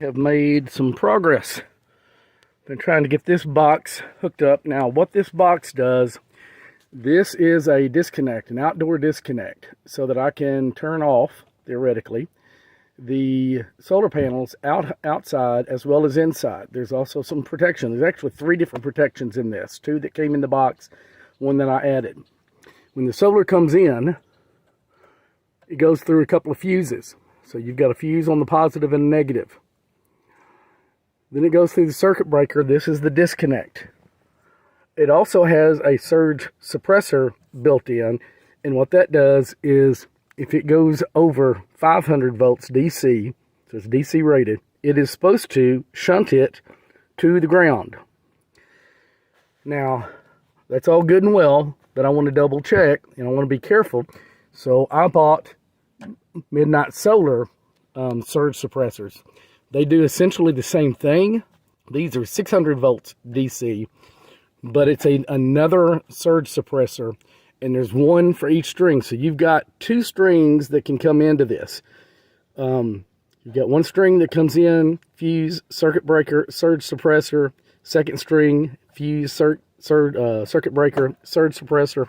Have made some progress. Been trying to get this box hooked up. Now what this box does, this is a disconnect, an outdoor disconnect, so that I can turn off, theoretically, the solar panels outside as well as inside. There's also some protection. There's actually 3 different protections in this. 2 that came in the box, 1 that I added. When the solar comes in, it goes through a couple of fuses. So you've got a fuse on the positive and negative. Then it goes through the circuit breaker. This is the disconnect. It also has a surge suppressor built in, and what that does is if it goes over 500 volts DC, so it's DC rated, it is supposed to shunt it to the ground. Now, that's all good and well, but I want to double check and I want to be careful. So I bought Midnight Solar surge suppressors. They do essentially the same thing. These are 600 volts DC, but it's another surge suppressor, and there's 1 for each string. So you've got 2 strings that can come into this. You've got 1 string that comes in, fuse, circuit breaker, surge suppressor, 2nd string, fuse, circuit breaker, surge suppressor.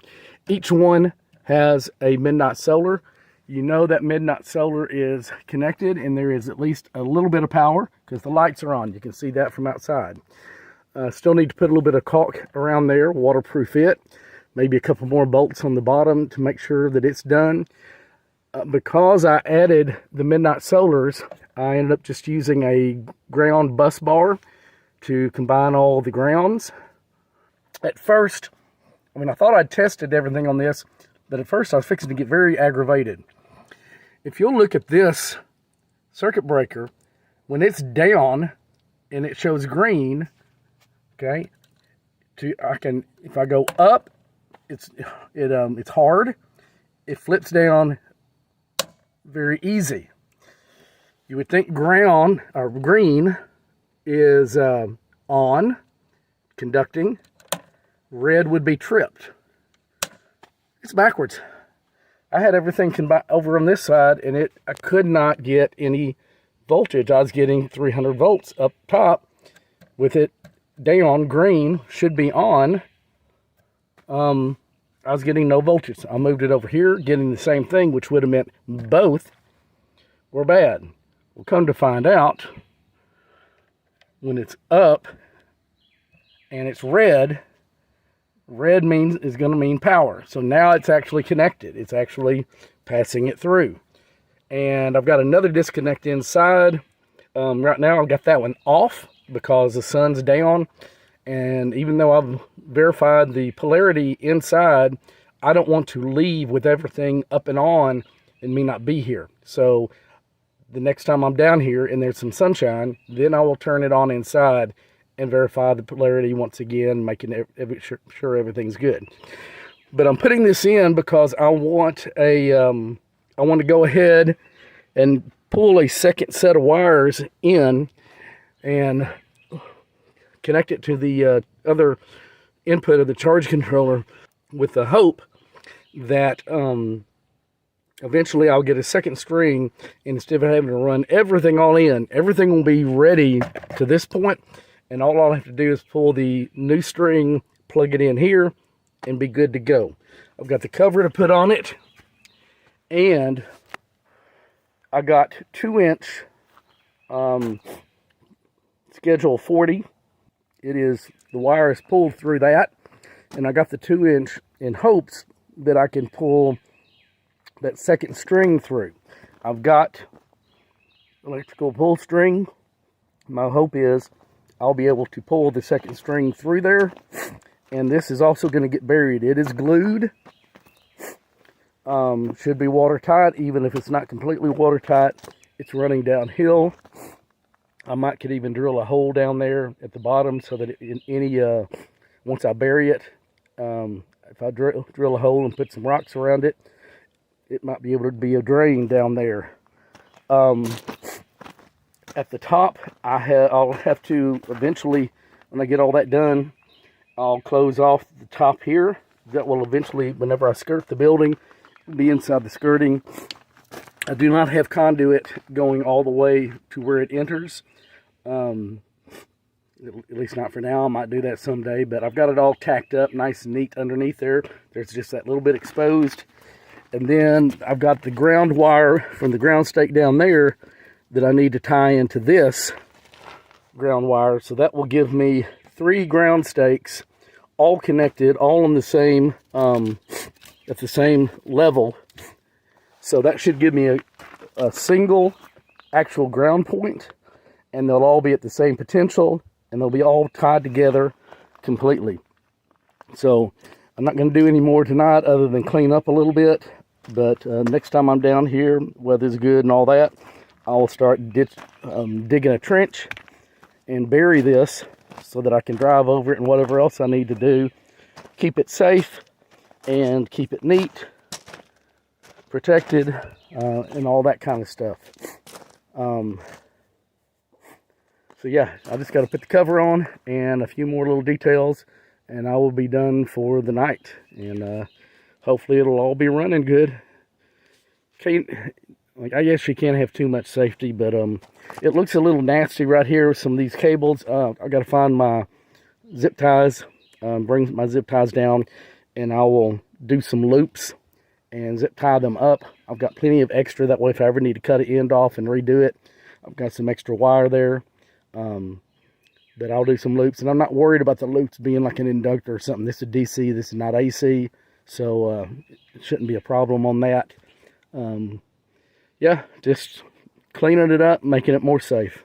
Each one has a Midnight Solar. You know that Midnight Solar is connected and there is at least a little bit of power because the lights are on. You can see that from outside. Still need to put a little bit of caulk around there, waterproof it. Maybe a couple more bolts on the bottom to make sure that it's done. Because I added the Midnight Solars, I ended up just using a ground bus bar to combine all the grounds. At first, I thought I'd tested everything on this, but at first I was fixing to get very aggravated. If you'll look at this circuit breaker, when it's down and it shows green, okay, if I go up, it's hard. It flips down very easy. You would think ground or green is on, conducting. Red would be tripped. It's backwards. I had everything over on this side, and I could not get any voltage. I was getting 300 volts up top. With it down, green should be on. I was getting no voltage. I moved it over here, getting the same thing, which would have meant both were bad. Well, come to find out, when it's up and it's red is going to mean power. So now it's actually connected. It's actually passing it through. And I've got another disconnect inside. Right now I've got that one off because the sun's down. And even though I've verified the polarity inside, I don't want to leave with everything up and on and me not be here. So the next time I'm down here and there's some sunshine, then I will turn it on inside and verify the polarity once again, making sure everything's good. But I'm putting this in because I want to go ahead and pull a second set of wires in and connect it to the other input of the charge controller, with the hope that eventually I'll get a second string, and instead of having to run everything all in, everything will be ready to this point. And all I'll have to do is pull the new string, plug it in here, and be good to go. I've got the cover to put on it. And I got 2-inch schedule 40. The wire is pulled through that. And I got the 2-inch in hopes that I can pull that second string through. I've got electrical pull string. My hope is I'll be able to pull the second string through there. And this is also going to get buried. It is glued. Should be watertight. Even if it's not completely watertight, it's running downhill. I could even drill a hole down there at the bottom so that once I bury it, if I drill a hole and put some rocks around it, it might be able to be a drain down there. At the top, I'll have to eventually, when I get all that done, I'll close off the top here. That will eventually, whenever I skirt the building, be inside the skirting. I do not have conduit going all the way to where it enters. At least not for now. I might do that someday, but I've got it all tacked up nice and neat underneath there. There's just that little bit exposed. And then I've got the ground wire from the ground stake down there that I need to tie into this ground wire. So that will give me 3 ground stakes, all connected, all on the same, at the same level. So that should give me a single actual ground point, and they'll all be at the same potential, and they'll be all tied together completely. So I'm not going to do any more tonight other than clean up a little bit. But next time I'm down here, weather's good and all that, I'll start digging a trench and bury this so that I can drive over it and whatever else I need to do. Keep it safe and keep it neat, protected, and all that kind of stuff. So yeah, I just got to put the cover on and a few more little details, and I will be done for the night. And hopefully it'll all be running good. I guess you can't have too much safety, but it looks a little nasty right here with some of these cables. I got to find my zip ties, bring my zip ties down, and I will do some loops and zip tie them up. I've got plenty of extra, that way if I ever need to cut an end off and redo it, I've got some extra wire there. But I'll do some loops, and I'm not worried about the loops being like an inductor or something. This is DC, this is not AC, so it shouldn't be a problem on that. Yeah, just cleaning it up, making it more safe.